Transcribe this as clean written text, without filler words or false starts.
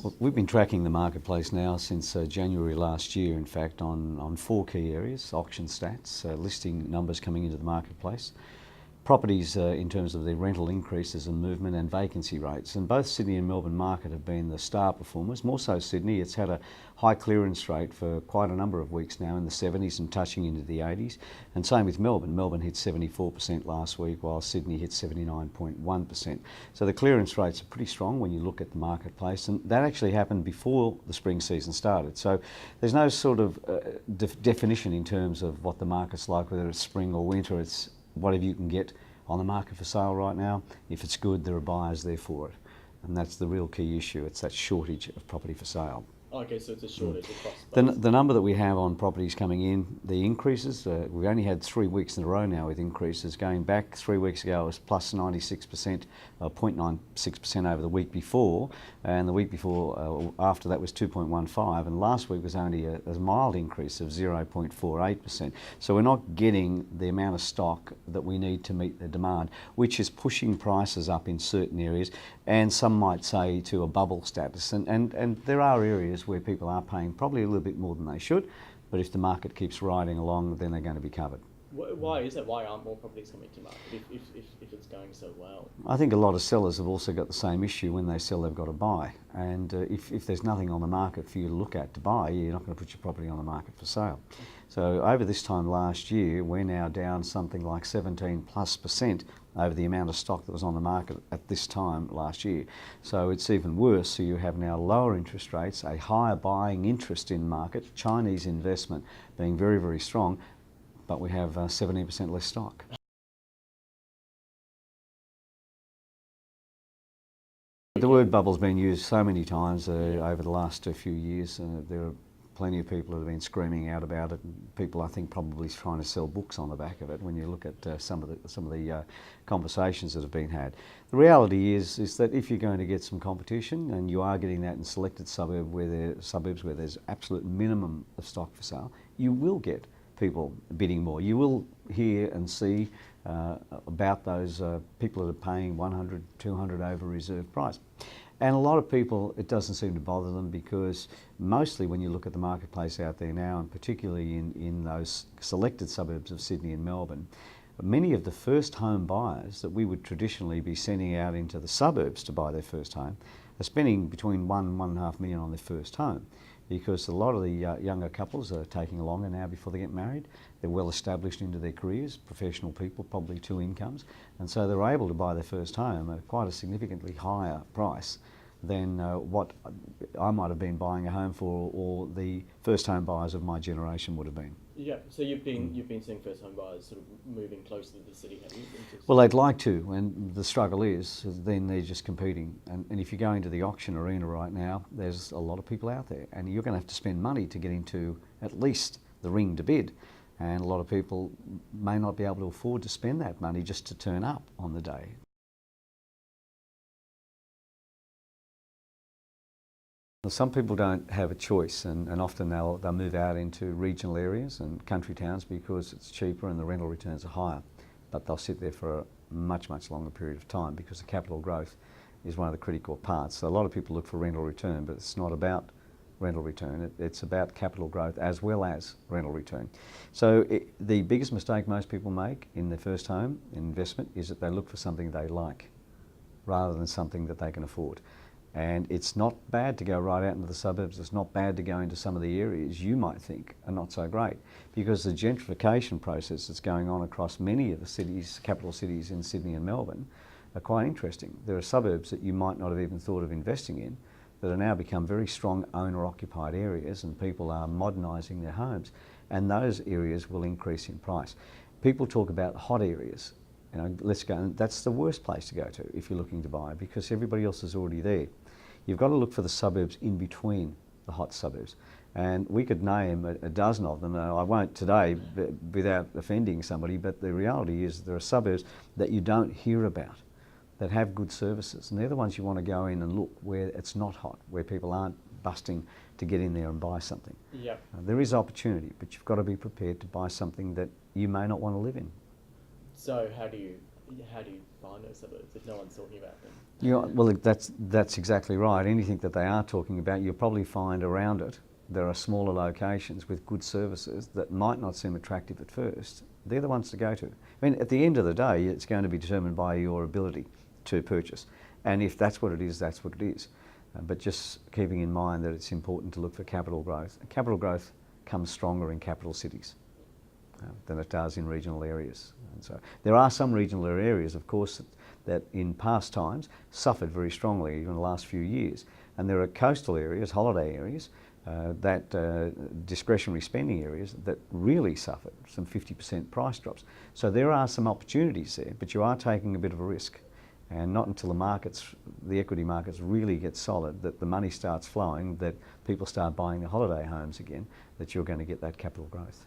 Well, we've been tracking the marketplace now since January last year, in fact, on four key areas: auction stats, listing numbers coming into the marketplace, properties in terms of their rental increases and movement, and vacancy rates. And both Sydney and Melbourne market have been the star performers. More so Sydney. It's had a high clearance rate for quite a number of weeks now, in the 70s and touching into the 80s. And same with Melbourne. Melbourne hit 74% last week, while Sydney hit 79.1%. So the clearance rates are pretty strong when you look at the marketplace, and that actually happened before the spring season started. So there's no sort of definition in terms of what the market's like, whether it's spring or winter. It's whatever you can get on the market for sale right now. If it's good, there are buyers there for it. And that's the real key issue. It's that shortage of property for sale. Okay, so it's a shortage across The number that we have on properties coming in, the increases, we've only had 3 weeks in a row now with increases. Going back 3 weeks ago, it was plus 96%, 0.96% over the week before, and the week before after that was 2.15%, and last week was only a mild increase of 0.48%. So we're not getting the amount of stock that we need to meet the demand, which is pushing prices up in certain areas, and some might say to a bubble status. And there are areas where people are paying probably a little bit more than they should, but if the market keeps riding along, then they're going to be covered. Why is that? Why aren't more properties coming to market if it's going so well? I think a lot of sellers have also got the same issue. When they sell, they've got to buy, and if there's nothing on the market for you to look at to buy, you're not going to put your property on the market for sale. So over this time last year, we're now down something like 17+% over the amount of stock that was on the market at this time last year. So it's even worse. So you have now lower interest rates, a higher buying interest in market, Chinese investment being very, very strong, but we have 17% less stock. The word bubble's been used so many times over the last few years. There are plenty of people who have been screaming out about it. People, I think, probably trying to sell books on the back of it. When you look at some of the conversations that have been had, the reality is that if you're going to get some competition, and you are getting that in selected suburbs where there's absolute minimum of stock for sale, you will get people bidding more. You will hear and see about those people that are paying 100, 200 over reserve price. And a lot of people, it doesn't seem to bother them, because mostly when you look at the marketplace out there now, and particularly in those selected suburbs of Sydney and Melbourne, many of the first home buyers that we would traditionally be sending out into the suburbs to buy their first home are spending between $1 and $1.5 million on their first home, because a lot of the younger couples are taking longer now before they get married. They're well established into their careers, professional people, probably 2 incomes, and so they're able to buy their first home at quite a significantly higher price than what I might have been buying a home for, or the first home buyers of my generation would have been. Yeah, so you've been seeing first home buyers sort of moving closer to the city, have you? Well, they'd like to, and the struggle is then they're just competing. And if you go into the auction arena right now, there's a lot of people out there, and you're going to have to spend money to get into at least the ring to bid. And a lot of people may not be able to afford to spend that money just to turn up on the day. Well, some people don't have a choice, and often they'll move out into regional areas and country towns because it's cheaper and the rental returns are higher. But they'll sit there for a much, much longer period of time, because the capital growth is one of the critical parts. So a lot of people look for rental return, but it's not about rental return. It's about capital growth as well as rental return. So the biggest mistake most people make in their first home investment is that they look for something they like rather than something that they can afford. And it's not bad to go right out into the suburbs. It's not bad to go into some of the areas you might think are not so great, because the gentrification process that's going on across many of the cities, capital cities in Sydney and Melbourne, are quite interesting. There are suburbs that you might not have even thought of investing in that are now become very strong owner-occupied areas, and people are modernising their homes, and those areas will increase in price. People talk about hot areas. You know, let's go, and that's the worst place to go to if you're looking to buy, because everybody else is already there. You've got to look for the suburbs in between the hot suburbs, and we could name a dozen of them. I won't today without offending somebody, but the reality is there are suburbs that you don't hear about that have good services, and they're the ones you want to go in and look where it's not hot, where people aren't busting to get in there and buy something. Yep. There is opportunity, but you've got to be prepared to buy something that you may not want to live in. So how do you, how do you find those suburbs if no one's talking about them? Well, that's exactly right. Anything that they are talking about, you'll probably find around it. There are smaller locations with good services that might not seem attractive at first. They're the ones to go to. I mean, at the end of the day, it's going to be determined by your ability to purchase. And if that's what it is, that's what it is. But just keeping in mind that it's important to look for capital growth. Capital growth comes stronger in capital cities than it does in regional areas. And so there are some regional areas, of course, that in past times suffered very strongly, even in the last few years. And there are coastal areas, holiday areas, discretionary spending areas that really suffered some 50% price drops. So there are some opportunities there, but you are taking a bit of a risk. And not until the equity markets really get solid, that the money starts flowing, that people start buying the holiday homes again, that you're going to get that capital growth.